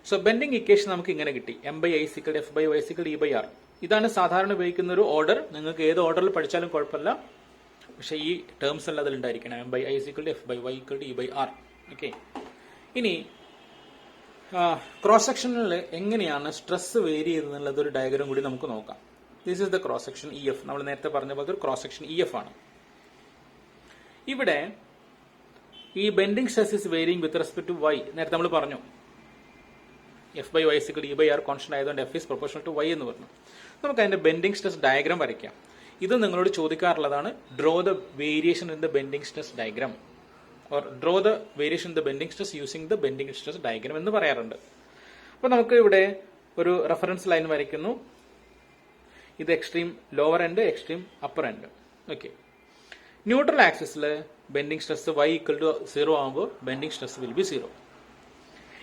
So bending equation നമുക്ക് ഇങ്ങനെ കിട്ടി. m by i equal f by y equal e by r. ഇതാണ് സാധാരണ ഉപയോഗിക്കുന്ന ഒരു ഓർഡർ. നിങ്ങൾക്ക് ഏത് ഓർഡറിൽ പഠിച്ചാലും കുഴപ്പമില്ല, പക്ഷേ ഈ ടേംസ് എല്ലാം അതിലുണ്ടായിരിക്കണം. m by i equal f by y equal e by r. Okay, ഇനി ക്രോസ് സെക്ഷനിൽ എങ്ങനെയാണ് സ്ട്രെസ് വേരി ചെയ്യുന്നത് ഒരു ഡയഗ്രാം കൂടി നമുക്ക് നോക്കാം. This is the cross section E F. നമ്മൾ നേരത്തെ പറഞ്ഞ പോലെ ഒരു ക്രോസ് സെക്ഷൻ ഇ എഫ് ആണ്. ഇവിടെ ഈ bending stress is varying with respect to y. നേരത്തെ നമ്മൾ പറഞ്ഞു എഫ് ബൈ വൈ സിക്കൽ ഇ ബൈ ആർ കോൺസ്റ്റന്റ് ആയതുകൊണ്ട് F is proportional to y എന്ന് പറഞ്ഞു. നമുക്ക് അതിന്റെ ബെൻഡിങ് സ്ട്രെസ് ഡയഗ്രാം വരയ്ക്കാം. ഇത് നിങ്ങളോട് ചോദിക്കാറുള്ളതാണ്. Draw the variation in the bending stress diagram or draw the variation in the bending stress using the bending stress diagram എന്ന് പറയാറുണ്ട്. അപ്പോൾ നമുക്ക് ഇവിടെ ഒരു റെഫറൻസ് ലൈൻ വരയ്ക്കുന്നു. ഇത് extreme lower end, extreme upper end. Okay, neutral ആക്സിസിൽ bending stress y equal to 0 ആകുമ്പോൾ ബെൻഡിങ് സ്ട്രെസ് വിൽ ബി 0.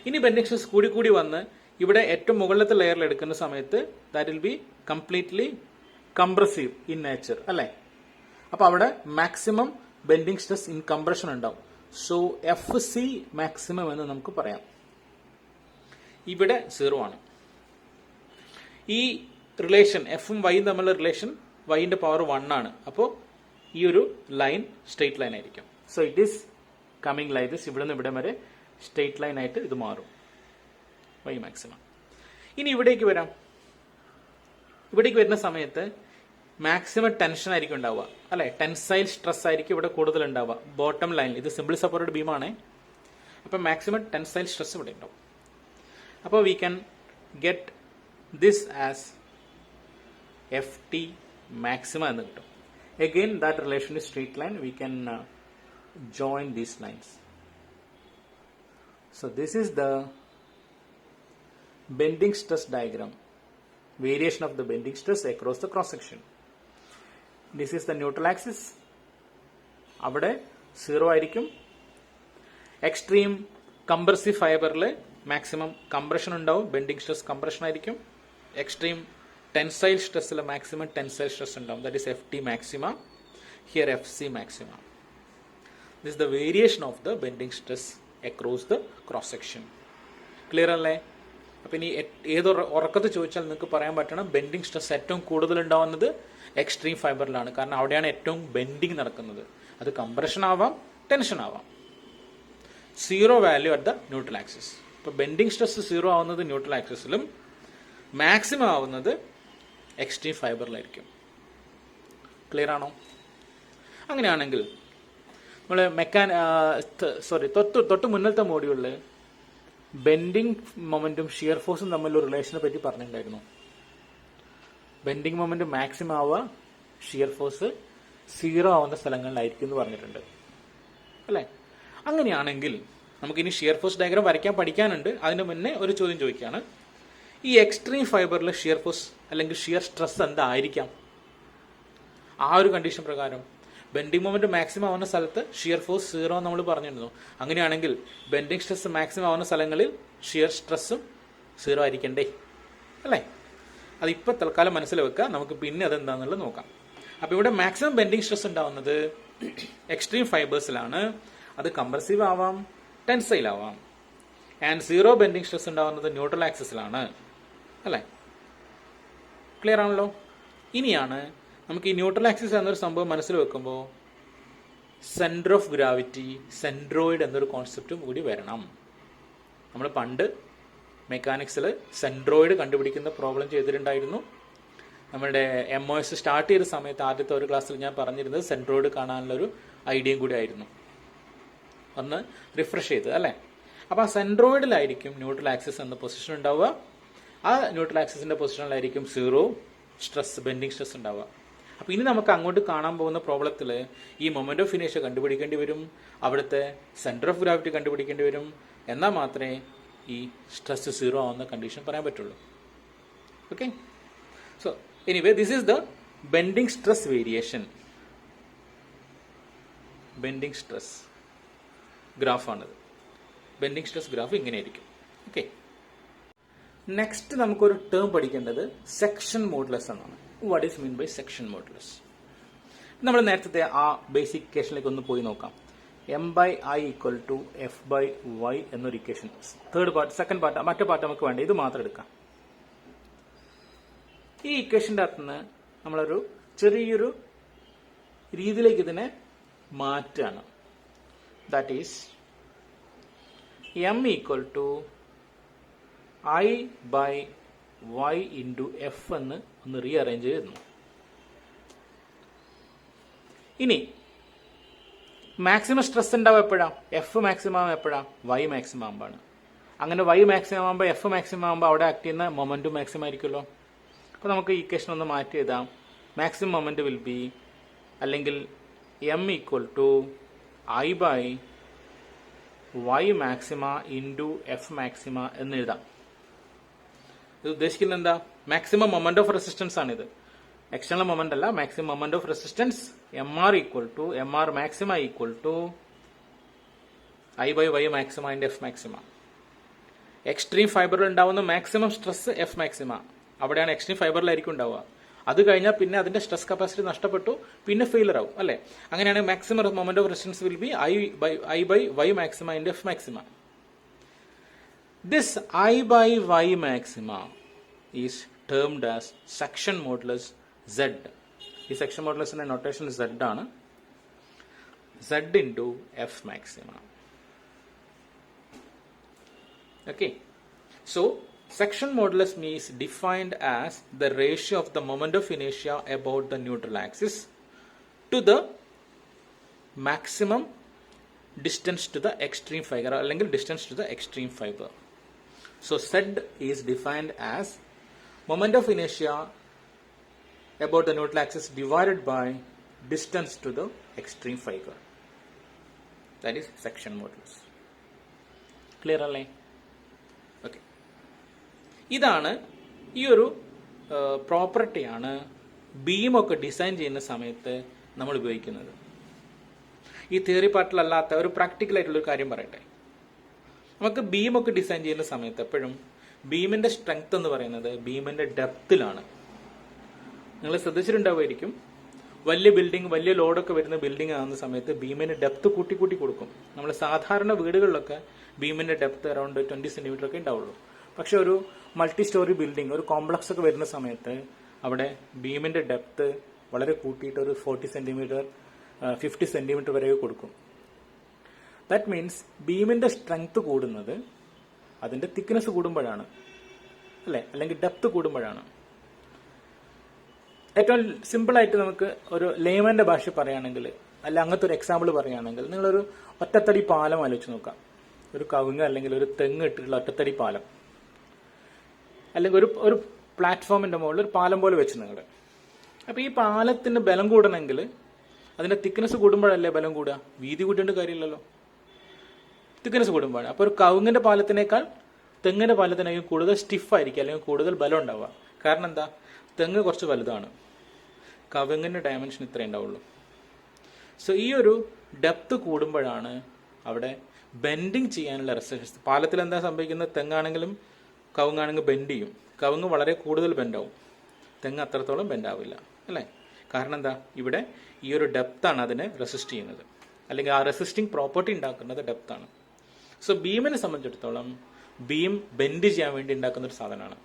ഇനി ബെൻഡിങ് സ്ട്രെസ് കൂടി കൂടി വന്ന് ഇവിടെ ഏറ്റവും മുകളിലത്തെ ലെയറിൽ എടുക്കുന്ന സമയത്ത് that will be completely compressive in nature അല്ലേ. അപ്പൊ അവിടെ maximum bending stress in compression ഉണ്ടാവും. സോ എഫ് സി മാക്സിമം എന്ന് നമുക്ക് പറയാം. ഇവിടെ 0 ആണ്. ഈ റിലേഷൻ എഫും വൈയും തമ്മിലുള്ള റിലേഷൻ വൈന്റെ പവർ 1 ആണ്. അപ്പോൾ ഈ ഒരു ലൈൻ സ്ട്രെയിറ്റ് ലൈൻ ആയിരിക്കും. So it is coming like this. ഇവിടെ നിന്ന് ഇവിടെ വരെ സ്ട്രെയിറ്റ് ലൈൻ ആയിട്ട് ഇത് മാറും, വൈ മാക്സിമം. ഇനി ഇവിടേക്ക് വരാം. ഇവിടേക്ക് വരുന്ന സമയത്ത് മാക്സിമം ടെൻഷൻ ആയിരിക്കും ഉണ്ടാവുക അല്ലെ. ടെൻസൈൽ സ്ട്രെസ് ആയിരിക്കും ഇവിടെ കൂടുതൽ ഉണ്ടാവുക. ബോട്ടം ലൈനിൽ ഇത് സിമ്പിൾ സപ്പോർട്ടഡ് ബീമാണ്. അപ്പൊ മാക്സിമം ടെൻസൈൽ സ്ട്രെസ് ഇവിടെ ഉണ്ടാവും. അപ്പോൾ we can get this as F T maximum എന്ന് കിട്ടും. Again, that relation is straight line. We can join these lines. So this is the bending stress diagram. Variation of the bending stress across the cross section. This is the neutral axis. അവിടെ 0 ആയിരിക്കും. Extreme compressive ഫൈബറിൽ maximum compression ഉണ്ടാവും. Bending stress compression ആയിരിക്കും. Extreme tensile സ്ട്രെസ്സിൽ maximum tensile stress ഉണ്ടാവും. That is F T maxima. Here F C maxima. This the variation of the bending stress across the cross section. Clear അല്ലേ? അപ്പൊ ഇനി ഏതൊരു ഉറക്കത്ത് ചോദിച്ചാൽ നിങ്ങൾക്ക് പറയാൻ പറ്റണം ബെൻഡിങ് സ്ട്രെസ് ഏറ്റവും കൂടുതൽ ഉണ്ടാവുന്നത് എക്സ്ട്രീം ഫൈബറിലാണ്. കാരണം അവിടെയാണ് ഏറ്റവും ബെൻഡിങ് നടക്കുന്നത്. അത് കംപ്രഷൻ ആവാം, ടെൻഷൻ ആവാം. 0 value at the neutral axis. ഇപ്പൊ ബെൻഡിങ് സ്ട്രെസ് 0 ആവുന്നത് ന്യൂട്രൽ ആക്സിസിലും മാക്സിമം ആവുന്നത് എക്സ്ട്രീം ഫൈബറിലായിരിക്കും. ക്ലിയർ ആണോ? അങ്ങനെയാണെങ്കിൽ നമ്മൾ തൊട്ട് മുന്നത്തെ മോഡ്യൂളിൽ ബെൻഡിങ് മൊമെന്റും ഷിയർ ഫോഴ്സും തമ്മിലുള്ള റിലേഷനെ പറ്റി പറഞ്ഞിട്ടുണ്ടായിരുന്നു. ബെൻഡിങ് മൊമെന്റ് മാക്സിമം ആവുക, ഷിയർ ഫോഴ്സ് 0 ആവുന്ന സ്ഥലങ്ങളിലായിരിക്കും എന്ന് പറഞ്ഞിട്ടുണ്ട് അല്ലേ. അങ്ങനെയാണെങ്കിൽ നമുക്കിനി ഷിയർ ഫോഴ്സ് ഡയഗ്രാം വരയ്ക്കാൻ പഠിക്കാനുണ്ട്. അതിന് മുന്നേ ഒരു ചോദ്യം ചോദിക്കുകയാണ്. ഈ എക്സ്ട്രീം ഫൈബറിൽ ഷിയർ ഫോഴ്സ് അല്ലെങ്കിൽ ഷിയർ സ്ട്രെസ് എന്തായിരിക്കാം? ആ ഒരു കണ്ടീഷൻ പ്രകാരം ബെൻഡിങ് മൊമെന്റ് മാക്സിമം ആവുന്ന സ്ഥലത്ത് ഷിയർ ഫോഴ്സ് 0 നമ്മൾ പറഞ്ഞിരുന്നു. അങ്ങനെയാണെങ്കിൽ ബെൻഡിങ് സ്ട്രെസ് മാക്സിമം ആവുന്ന സ്ഥലങ്ങളിൽ ഷിയർ സ്ട്രെസ്സും 0 ആയിരിക്കണ്ടേ അല്ലേ? അതിപ്പോൾ തൽക്കാലം മനസ്സിൽ വെക്കുക. നമുക്ക് പിന്നെ അതെന്താന്നുള്ളത് നോക്കാം. അപ്പൊ ഇവിടെ മാക്സിമം ബെൻഡിങ് സ്ട്രെസ് ഉണ്ടാവുന്നത് എക്സ്ട്രീം ഫൈബേഴ്സിലാണ്. അത് കംപ്രസീവ് ആവാം, ടെൻസൈൽ ആവാം. ആൻഡ് 0 ബെൻഡിങ് സ്ട്രെസ് ഉണ്ടാവുന്നത് ന്യൂട്രൽ ആക്സിസിലാണ് അല്ലേ. ക്ലിയർ ആണല്ലോ? ഇനിയാണ് നമുക്ക് ഈ ന്യൂട്രൽ ആക്സിസ് എന്നൊരു സംഭവം മനസ്സിൽ വെക്കുമ്പോൾ സെന്റർ ഓഫ് ഗ്രാവിറ്റി, സെൻട്രോയിഡ് എന്നൊരു കോൺസെപ്റ്റും കൂടി വരണം. നമ്മൾ പണ്ട് മെക്കാനിക്സിൽ സെൻട്രോയിഡ് കണ്ടുപിടിക്കുന്ന പ്രോബ്ലം ചെയ്തിട്ടുണ്ടായിരുന്നു. നമ്മുടെ MOS സ്റ്റാർട്ട് ചെയ്ത സമയത്ത് ആദ്യത്തെ ഒരു ക്ലാസ്സിൽ ഞാൻ പറഞ്ഞിരുന്നത് സെൻട്രോയിഡ് കാണാനുള്ളൊരു ഐഡിയയും കൂടി ആയിരുന്നു. ഒന്ന് റിഫ്രഷ് ചെയ്തത് അല്ലേ. അപ്പൊ ആ സെൻട്രോയിഡിലായിരിക്കും ന്യൂട്രൽ ആക്സിസ് എന്ന പൊസിഷൻ ഉണ്ടാവുക. ആ ന്യൂട്രൽ ആക്സിസിന്റെ പൊസിഷനിലായിരിക്കും 0 സ്ട്രെസ്, ബെൻഡിങ് സ്ട്രെസ് ഉണ്ടാവുക. അപ്പൊ ഇനി നമുക്ക് അങ്ങോട്ട് കാണാൻ പോകുന്ന പ്രോബ്ലത്തിൽ ഈ മൊമെന്റ് ഓഫ് ഇനേഷ്യ കണ്ടുപിടിക്കേണ്ടി വരും, അവിടുത്തെ സെന്റർ ഓഫ് ഗ്രാവിറ്റി കണ്ടുപിടിക്കേണ്ടി വരും. എന്നാൽ മാത്രമേ ഈ സ്ട്രെസ് 0 ആവുന്ന കണ്ടീഷൻ പറയാൻ പറ്റുള്ളൂ. Okay, so anyway this is the bending stress variation. Bending stress ഗ്രാഫാണിത്. ബെൻഡിങ് സ്ട്രെസ് ഗ്രാഫ് ഇങ്ങനെയായിരിക്കും. ഓക്കെ, നെക്സ്റ്റ് നമുക്കൊരു ടേം പഠിക്കേണ്ടത് സെക്ഷൻ മോഡുലസ് എന്നാണ്. What is mean by section modulus? നമ്മൾ നേരത്തെ ആ ബേസിക് ഇക്വേഷനിലേക്ക് ഒന്ന് പോയി നോക്കാം. M by I equal to F by Y എന്നൊരു ഇക്വേഷൻ. സെക്കൻഡ് പാർട്ട്, മറ്റേ പാർട്ട് നമുക്ക് വേണ്ട, ഇത് മാത്രം എടുക്കാം. ഈ ഇക്വേഷന്റെ അകത്തുനിന്ന് നമ്മളൊരു ചെറിയൊരു രീതിയിലേക്ക് ഇതിനെ മാറ്റാണ്. That is M equal to I by Y into F എന്ന് ഒന്ന് റീഅറേഞ്ച് ചെയ്യുന്നു. ഇനി മാക്സിമം സ്ട്രെസ് ഉണ്ടാവും എപ്പോഴാ? എഫ് മാക്സിമം ആവും എപ്പോഴാ? വൈ മാക്സിമം ആകുമ്പോഴാണ്. അങ്ങനെ വൈ മാക്സിമം ആകുമ്പോൾ എഫ് മാക്സിമം ആകുമ്പോൾ അവിടെ ആക്ട് ചെയ്യുന്ന മൊമെന്റും മാക്സിമം ആയിരിക്കുമല്ലോ. അപ്പോൾ നമുക്ക് ഇക്വേഷൻ ഒന്ന് മാറ്റി എഴുതാം. മാക്സിമം മൊമെന്റ് വിൽ ബി, അല്ലെങ്കിൽ M equal to I by Y maxima into F maxima എന്ന് എഴുതാം. ഇത് ഉദ്ദേശിക്കുന്നത് എന്താ? മാക്സിമം മൊമെന്റ് ഓഫ് റെസിസ്റ്റൻസ് ആണിത്. എക്സ്റ്റേണൽ മൊമെന്റ് അല്ല, maximum moment of resistance M R equal to M R maxima equal to I by Y maxima into F maxima. Extreme ഫൈബറിൽ ഉണ്ടാവുന്ന maximum stress F maxima, അവിടെയാണ് extreme ഫൈബറിലായിരിക്കും ഉണ്ടാവുക. അത് കഴിഞ്ഞാൽ പിന്നെ അതിന്റെ സ്ട്രെസ് കപ്പാസിറ്റി നഷ്ടപ്പെട്ടു, പിന്നെ ഫെയിലർ ആവും അല്ലെ. അങ്ങനെയാണ് maximum moment of resistance will be I by Y maxima into F maxima. This I by Y maxima is termed as section modulus Z. ഈ സെക്ഷൻ മോഡുലസിന്റെ നൊട്ടേഷൻ Z ആണ്. Z into F maxima. Okay, so section modulus is defined as the ratio of the moment of inertia about the neutral axis to the maximum distance to the extreme fiber, അല്ലെങ്കിൽ distance to the extreme fiber. So Z is defined as moment of inertia about the neutral axis divided by distance to the extreme fiber. That is section modulus. Clear അല്ലേ? Okay, ഇതാണ് ഈ ഒരു പ്രോപ്പർട്ടിയാണ് ബീമൊക്കെ design ചെയ്യുന്ന സമയത്ത് നമ്മൾ ഉപയോഗിക്കുന്നത്. ഈ തിയറി പാർട്ടിലല്ലാത്ത ഒരു പ്രാക്ടിക്കൽ ആയിട്ടുള്ളൊരു കാര്യം പറയട്ടെ. നമുക്ക് ബീമൊക്കെ ഡിസൈൻ ചെയ്യുന്ന സമയത്ത് എപ്പോഴും ബീമിന്റെ സ്ട്രെങ്ത് എന്ന് പറയുന്നത് ബീമിന്റെ ഡെപ്തിലാണ്. നിങ്ങൾ ശ്രദ്ധിച്ചിട്ടുണ്ടാവുമായിരിക്കും, വലിയ ബിൽഡിംഗ്, വലിയ ലോഡൊക്കെ വരുന്ന ബിൽഡിംഗ് ആകുന്ന സമയത്ത് ബീമിന്റെ ഡെപ്ത് കൂട്ടി കൂട്ടി കൊടുക്കും. നമ്മൾ സാധാരണ വീടുകളിലൊക്കെ ബീമിന്റെ ഡെപ്ത് അറൌണ്ട് 20 സെന്റിമീറ്റർ ഒക്കെ ഉണ്ടാവുള്ളൂ. പക്ഷെ ഒരു മൾട്ടി സ്റ്റോറി ബിൽഡിംഗ്, ഒരു കോംപ്ലക്സ് ഒക്കെ വരുന്ന സമയത്ത് അവിടെ ബീമിന്റെ ഡെപ്ത് വളരെ കൂട്ടിയിട്ട് ഒരു 40 സെന്റിമീറ്റർ 50 സെന്റിമീറ്റർ വരെ കൊടുക്കും. ദാറ്റ് മീൻസ് ബീമിന്റെ സ്ട്രെങ്ത് കൂടുന്നത് അതിന്റെ തിക്നെസ് കൂടുമ്പോഴാണ് അല്ലെ, അല്ലെങ്കിൽ ഡെപ്ത് കൂടുമ്പോഴാണ്. ഏറ്റവും സിമ്പിൾ ആയിട്ട് നമുക്ക് ഒരു ലേമന്റെ ഭാഷ പറയുകയാണെങ്കിൽ, അല്ല അങ്ങനത്തെ ഒരു എക്സാമ്പിൾ പറയുകയാണെങ്കിൽ, നിങ്ങളൊരു ഒറ്റത്തടി പാലം ആലോചിച്ച് നോക്കാം. ഒരു കവുങ്ങ് അല്ലെങ്കിൽ ഒരു തെങ്ങ് ഇട്ടിട്ടുള്ള ഒറ്റത്തടി പാലം, അല്ലെങ്കിൽ ഒരു പ്ലാറ്റ്ഫോമിന്റെ മുകളിൽ ഒരു പാലം പോലെ വെച്ച് നിങ്ങൾ. അപ്പൊ ഈ പാലത്തിന് ബലം കൂടണമെങ്കിൽ അതിന്റെ തിക്നെസ് കൂടുമ്പോഴല്ലേ ബലം കൂടുക, വീതി കൂട്ടേണ്ട കാര്യമില്ലല്ലോ, തിക്നെസ് കൂടുമ്പോഴാണ്. അപ്പൊ ഒരു കവുങ്ങിന്റെ പാലത്തിനേക്കാൾ തെങ്ങിന്റെ പാലത്തിനേക്കാൾ കൂടുതൽ സ്റ്റിഫായിരിക്കും, അല്ലെങ്കിൽ കൂടുതൽ ബലം ഉണ്ടാവുക. കാരണം എന്താ? തെങ്ങ് കുറച്ച് വലുതാണ്, കവുങ്ങിന്റെ ഡയമെൻഷൻ ഇത്രേ ഉണ്ടാവുള്ളൂ. സോ ഈ ഒരു ഡെപ്ത് കൂടുമ്പോഴാണ് അവിടെ ബെൻഡിങ് ചെയ്യാനുള്ള റെസിസ്റ്റൻസ്. പാലത്തിൽ എന്താ സംഭവിക്കുന്നത്? തെങ്ങാണെങ്കിലും കവുങ്ങാണെങ്കിൽ ബെൻഡ് ചെയ്യും. കവുങ്ങ് വളരെ കൂടുതൽ ബെൻഡാവും, തെങ്ങ് അത്രത്തോളം ബെൻഡാവില്ല അല്ലേ. കാരണം എന്താ? ഇവിടെ ഈ ഒരു ഡെപ്താണ് അതിനെ റെസിസ്റ്റ് ചെയ്യുന്നത്, അല്ലെങ്കിൽ ആ റെസിസ്റ്റിംഗ് പ്രോപ്പർട്ടി ഉണ്ടാക്കുന്നത് ഡെപ്താണ്. സോ ബീമിനെ സംബന്ധിച്ചിടത്തോളം ബീം ബെൻഡ് ചെയ്യാൻ വേണ്ടി ഉണ്ടാക്കുന്ന ഒരു സാധനമാണ്.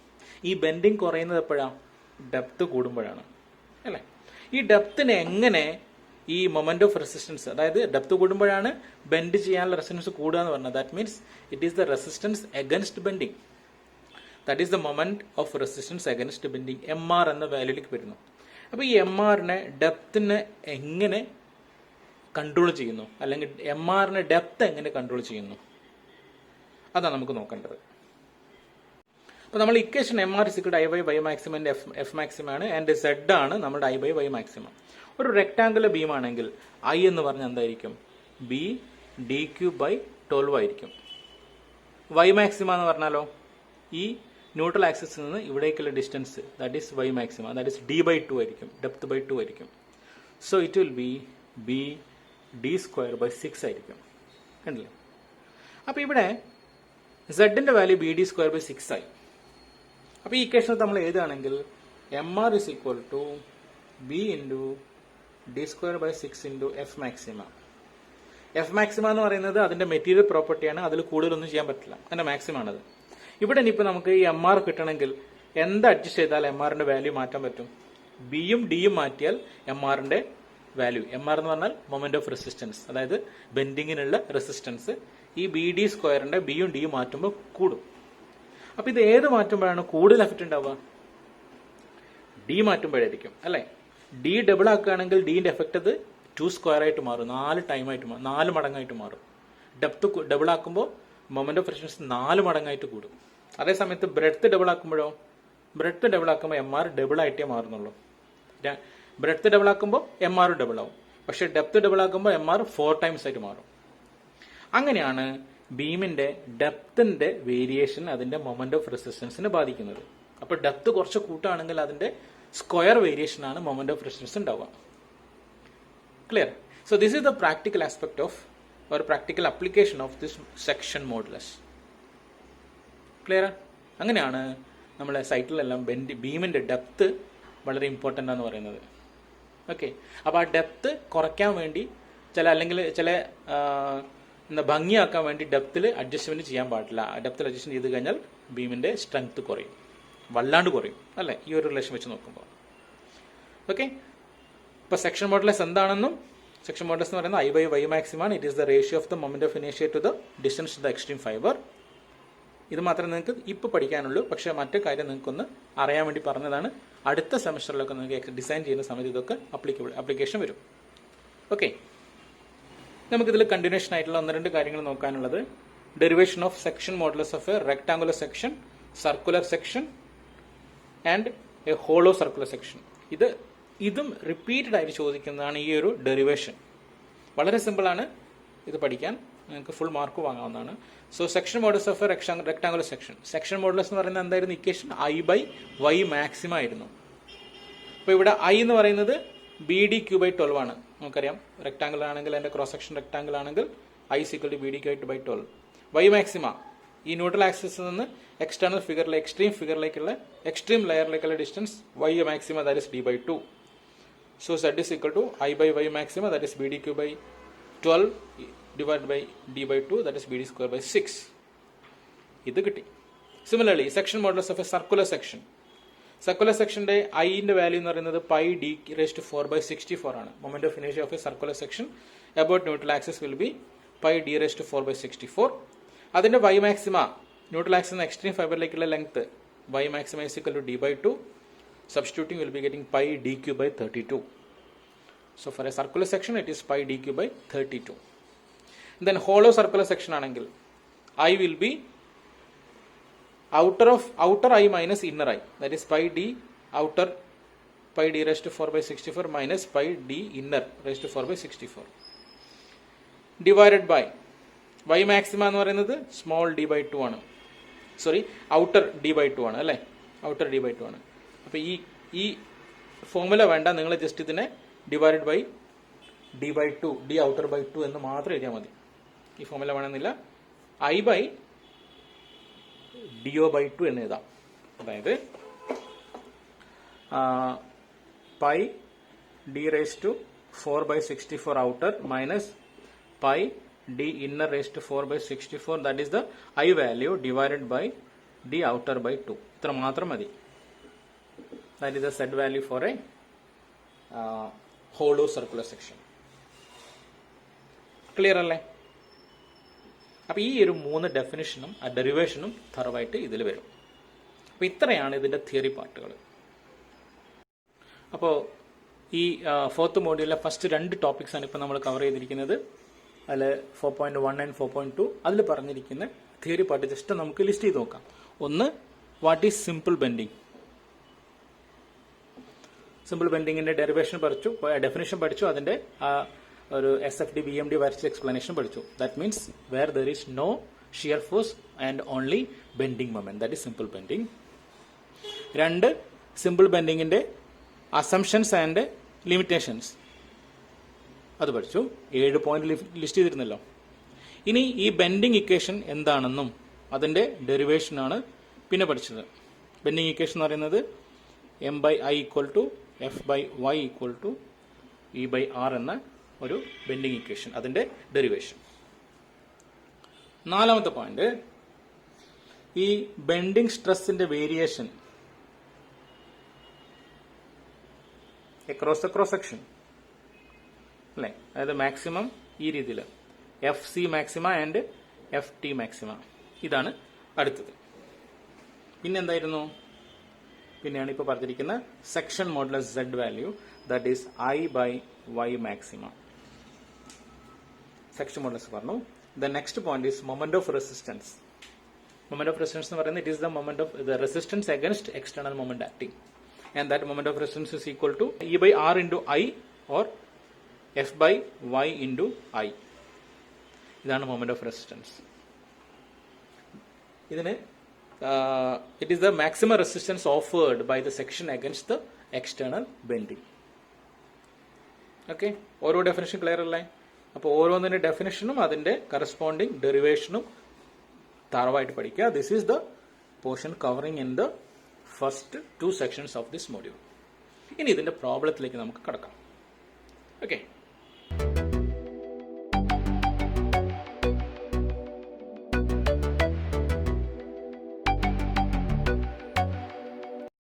ഈ ബെൻഡിങ് കുറയുന്നത് എപ്പോഴാണ്? ഡെപ്ത് കൂടുമ്പോഴാണ് അല്ലേ. ഈ ഡെപ്തിനെ എങ്ങനെ ഈ മൊമെന്റ് ഓഫ് റെസിസ്റ്റൻസ്, അതായത് ഡെപ്ത് കൂടുമ്പോഴാണ് ബെൻഡ് ചെയ്യാനുള്ള റെസിസ്റ്റൻസ് കൂടുക എന്ന് പറഞ്ഞത്. That means it is the resistance against bending. That is the moment of resistance against bending. M R എന്ന വാല്യൂലേക്ക് വരുന്നു. അപ്പൊ ഈ എം ആറിനെ ഡെപ്തിനെ എങ്ങനെ കൺട്രോൾ ചെയ്യുന്നു, അല്ലെങ്കിൽ എം ആറിനെ ഡെപ്ത് എങ്ങനെ കൺട്രോൾ ചെയ്യുന്നു, അതാണ് നമുക്ക് നോക്കേണ്ടത്. അപ്പൊ നമ്മൾ equation M R is equal I by Y maximum F maximum ആണ്, ആൻഡ് സെഡ് ആണ് നമ്മുടെ ഐ ബൈ വൈ മാക്സിമം. ഒരു റെക്ടാങ്കുലർ ബീം ആണെങ്കിൽ ഐ എന്ന് പറഞ്ഞാൽ എന്തായിരിക്കും? ബി ഡി ക്യൂ ബൈ 12 ആയിരിക്കും. വൈ മാക്സിമം എന്ന് പറഞ്ഞാലോ ഈ ന്യൂട്രൽ ആക്സിസിൽ നിന്ന് ഇവിടേക്കുള്ള distance, that is Y maximum, that is D by 2 ആയിരിക്കും, ഡെപ്ത് ബൈ 2 ആയിരിക്കും. So it will be B D square by 6 ആയിരിക്കും. കണ്ടില്ലേ? അപ്പൊ ഇവിടെ സെഡിന്റെ value B D square by 6 ആയി. അപ്പൊ ഈ ഇക്വേഷൻ നമ്മൾ എഴുതുകയാണെങ്കിൽ M R is equal to B into D square by 6 into F maximum. F maxima എന്ന് പറയുന്നത് അതിന്റെ മെറ്റീരിയൽ പ്രോപ്പർട്ടിയാണ്, അതിൽ കൂടുതലൊന്നും ചെയ്യാൻ പറ്റില്ല, അതിന്റെ മാക്സിമം ആണത്. ഇവിടെ ഇനിയിപ്പോൾ നമുക്ക് ഈ എം ആർ കിട്ടണമെങ്കിൽ എന്ത് അഡ്ജസ്റ്റ് ചെയ്താൽ എം ആറിന്റെ വാല്യൂ മാറ്റാൻ പറ്റും? ബിയും ഡിയും മാറ്റിയാൽ എം ആറിന്റെ വാല്യൂ, എം ആർ എന്ന് പറഞ്ഞാൽ മൊമെന്റ് ഓഫ് റെസിസ്റ്റൻസ്, അതായത് ബെൻഡിങ്ങിനുള്ള റെസിസ്റ്റൻസ്, ഈ ബി ഡി സ്ക്വയറിന്റെ ബിയും ഡിയും മാറ്റുമ്പോൾ കൂടും. അപ്പൊ ഇത് ഏത് മാറ്റുമ്പോഴാണ് കൂടുതൽ എഫക്റ്റ് ഉണ്ടാവുക? ഡി മാറ്റുമ്പോഴായിരിക്കും അല്ലെ. ഡി ഡബിൾ ആക്കുകയാണെങ്കിൽ ഡിന്റെ എഫക്റ്റ് അത് 2 സ്ക്വയർ ആയിട്ട് മാറും, 4 ടൈമായിട്ട് മാറും, 4 മടങ്ങായിട്ട് മാറും. ഡെപ്ത് ഡബിൾ ആക്കുമ്പോൾ മൊമെന്റ് ഓഫ് റെസിസ്റ്റൻസ് 4 മടങ്ങായിട്ട് കൂടും. അതേസമയത്ത് ബ്രെഡ്ത്ത് ഡബിൾ ആക്കുമ്പോഴോ, ബ്രെഡ്ത്ത് ഡബിൾ ആക്കുമ്പോൾ എം ആർ ഡബിൾ ആയിട്ടേ മാറുന്നുള്ളൂ. ബ്രെഡ്ത്ത് ഡബിൾ ആക്കുമ്പോൾ എം ആർ ഡബിൾ ആവും, പക്ഷെ ഡെപ്ത് ഡബിൾ ആക്കുമ്പോൾ എം ആർ 4 ടൈംസ് ആയിട്ട് മാറും. അങ്ങനെയാണ് ബീമിന്റെ ഡെപ്തിന്റെ വേരിയേഷൻ അതിന്റെ മൊമെന്റ് ഓഫ് റെസിസ്റ്റൻസിനെ ബാധിക്കുന്നത്. അപ്പൊ ഡെപ്ത് കുറച്ച് കൂട്ടുകയാണെങ്കിൽ അതിന്റെ സ്ക്വയർ വേരിയേഷൻ ആണ് മൊമെന്റ് ഓഫ് റെസിസ്റ്റൻസ് ഉണ്ടാവുക. Clear? So this is the practical aspect of or practical application of this section modulus. Clear? അങ്ങനെയാണ് നമ്മളെ സൈറ്റിലെല്ലാം ബീമിന്റെ ഡെപ്ത് വളരെ ഇമ്പോർട്ടൻ്റ് ആണെന്ന് പറയുന്നത്. ഓക്കെ, അപ്പോൾ ആ ഡെപ്ത് കുറയ്ക്കാൻ വേണ്ടി അല്ലെങ്കിൽ ചില ഭംഗിയാക്കാൻ വേണ്ടി ഡെപ്തിൽ അഡ്ജസ്റ്റ്മെന്റ് ചെയ്യാൻ പാടില്ല. ഡെപ്തിൽ അഡ്ജസ്റ്റ്മെന്റ് ചെയ്ത് കഴിഞ്ഞാൽ ബീമിന്റെ സ്ട്രെങ്ത് കുറയും, വല്ലാണ്ട് കുറയും അല്ലേ, ഈ ഒരു റിലേഷൻ വെച്ച് നോക്കുമ്പോൾ. ഓക്കെ, ഇപ്പോൾ സെക്ഷൻ മോഡുലസ് എന്താണെന്നും, സെക്ഷൻ മോഡുലസ് എന്ന് പറയുന്നത് ഐ ബൈ വൈ മാക്സിമം ആണ്. It is the ratio of the moment of ഇനേഷ്യ to the distance to the extreme fibre. ഇത് മാത്രമേ നിങ്ങൾക്ക് ഇപ്പോൾ പഠിക്കാനുള്ളൂ, പക്ഷേ മറ്റു കാര്യം നിങ്ങൾക്കൊന്ന് അറിയാൻ വേണ്ടി പറഞ്ഞതാണ്. അടുത്ത സെമിസ്റ്ററിലൊക്കെ നിങ്ങൾക്ക് ഡിസൈൻ ചെയ്യുന്ന സമയത്ത് ഇതൊക്കെ അപ്ലിക്കേഷൻ വരും. ഓക്കെ, നമുക്കിതിൽ കണ്ടിന്യൂഷൻ ആയിട്ടുള്ള 1-2 കാര്യങ്ങൾ നോക്കാനുള്ളത്. Derivation of section modulus of a rectangular section, circular section and a hollow circular section. ഇതും റിപ്പീറ്റഡ് ആയിട്ട് ചോദിക്കുന്നതാണ് ഈ ഒരു ഡെറിവേഷൻ. വളരെ സിമ്പിൾ ആണ് ഇത് പഠിക്കാൻ, നിങ്ങൾക്ക് ഫുൾ മാർക്ക് വാങ്ങാവുന്നതാണ്. So section modulus of a rectangular section. Section modulus എന്ന് പറയുന്നത് എന്തായിരുന്നു? Equation I by Y maximum ആയിരുന്നു. അപ്പോൾ ഇവിടെ ഐ എന്ന് പറയുന്നത് ബി ഡി ക്യൂ ബൈ 12 ആണ്. നമുക്കറിയാം റെക്ടാങ്കിൾ ആണെങ്കിൽ അതിന്റെ ക്രോസ് സെക്ഷൻ റെക്ടാങ്കിൾ ആണെങ്കിൽ I equal to B D cube by 12. Y maxima ഈ ന്യൂട്രൽ ആക്സിസിൽ നിന്ന് എക്സ്റ്റേണൽ ഫിഗറിലെ എക്സ്ട്രീം ഫിഗറിലേക്കുള്ള എക്സ്ട്രീം ലെയറിലേക്കുള്ള distance Y maxima, that is D by 2. So z is equal to I by y maxima, that is bdq by 12 divided by d by 2, that is bd square by 6. ഇത് കിട്ടി. Similarly section modulus of a circular section. Circular സെക്ഷന്റെ ഐന്റെ value എന്ന് പറയുന്നത് pi D raised 4/64 ആണ്. Moment of ഇനേഷ്യ of a circular section about neutral axis will be pi D raised 4/64. അതിന്റെ y maxima neutral axis extreme ഫൈബറിലേക്കുള്ള length y maxima is equal to d by 2. Substituting, will be getting pi dq by 32. So for a circular section it is pi dq by 32. Then hollow circular section anengil I will be outer I minus inner I, that is pi d outer pi d raised to 4/64 minus pi d inner raised to 4/64 divided by y maxima എന്ന് പറയുന്നത് small d by 2 ആണ്. Sorry, outer d by 2 ആണ് അല്ലേ, outer d by 2 ആണ്. അപ്പോൾ ഈ formula വേണ്ട, നിങ്ങൾ ജസ്റ്റ് ഇതിനെ divided by D by 2, D outer by 2 എന്ന് മാത്രം എഴുതിയാൽ മതി. ഈ ഫോർമുല വേണമെന്നില്ല. I by D O by 2 എന്ന് എഴുതാം. അതായത് pi D raise to 4/64 outer minus pi D inner raise to 4/64, that is the I value divided by D outer by 2. ഇത്ര മാത്രം മതി. That is the Z value for a hollow circular section. Clear അല്ലേ? അപ്പൊ ഈ ഒരു 3 ഡെഫിനിഷനും ഡെറിവേഷനും തറവായിട്ട് ഇതിൽ വരും. അപ്പൊ ഇത്രയാണ് ഇതിന്റെ തിയറി പാർട്ടുകൾ. അപ്പോൾ ഈ 4th മോഡ്യൂളിലെ ഫസ്റ്റ് 2 ടോപ്പിക്സ് ആണ് ഇപ്പോൾ നമ്മൾ കവർ ചെയ്തിരിക്കുന്നത്. അതിൽ 4.1 ആൻഡ് 4.2 അതിൽ പറഞ്ഞിരിക്കുന്ന തിയറി പാർട്ട് ജസ്റ്റ് നമുക്ക് ലിസ്റ്റ് ചെയ്ത് നോക്കാം. ഒന്ന്, what is simple bending. Simple ബെൻഡിങ്ങിന്റെ ഡെറിവേഷൻ പഠിച്ചു, ഡെഫിനേഷൻ പഠിച്ചു, അതിന്റെ ഒരു SFD BMD വരച്ച എക്സ്പ്ലനേഷൻ പഠിച്ചു. That means where there is no shear force and only bending moment, that is simple bending. 2, simple ബെൻഡിങ്ങിന്റെ അസംഷൻസ് ആൻഡ് ലിമിറ്റേഷൻസ് അത് പഠിച്ചു. 7 പോയിന്റ് ലിസ്റ്റ് ചെയ്തിരുന്നല്ലോ. ഇനി ഈ ബെൻഡിങ് ഇക്വേഷൻ എന്താണെന്നും അതിന്റെ ഡെറിവേഷനാണ് പിന്നെ പഠിച്ചത്. ബെൻഡിങ് ഇക്വേഷൻ എന്ന് പറയുന്നത് m by I equal to f by y equal to e by r എന്ന ഒരു ബെൻഡിങ് ഇക്വേഷൻ, അതിന്റെ ഡെറിവേഷൻ. നാലാമത്തെ പോയിന്റ്, ഈ ബെൻഡിങ് സ്ട്രെസ്സിന്റെ variation across the cross section അല്ലേ, അതായത് മാക്സിമം ഈ രീതിയിൽ F C maxima and F T maxima, ഇതാണ് അടുത്തത്. പിന്നെ എന്തായിരുന്നു, പിന്നെയാണ് ഇപ്പോൾ പറഞ്ഞിരിക്കുന്ന section modulus Z value, that is I by Y maxima. Section modulus പറഞ്ഞു. The next point is moment of resistance. Moment of resistance എന്ന് പറയുന്നത് it is the moment of the resistance against external moment acting, and that moment of resistance is equal to E by R into I or F by Y into I. ഇതാണ് moment of resistance. ഇതിന് it is the maximum resistance offered by the section against the external bending. Okay, ഓരോ definition clear അല്ലേ? അപ്പോൾ ഓരോന്നിന്റെ ഡെഫിനേഷനും അതിന്റെ corresponding ഡെറിവേഷനും താറവായിട്ട് പഠിക്കുക. This is the portion covering in the first 2 sections of this module. ഇനി ഇതിന്റെ പ്രോബ്ലത്തിലേക്ക് നമുക്ക് കടക്കാം. ഓക്കെ.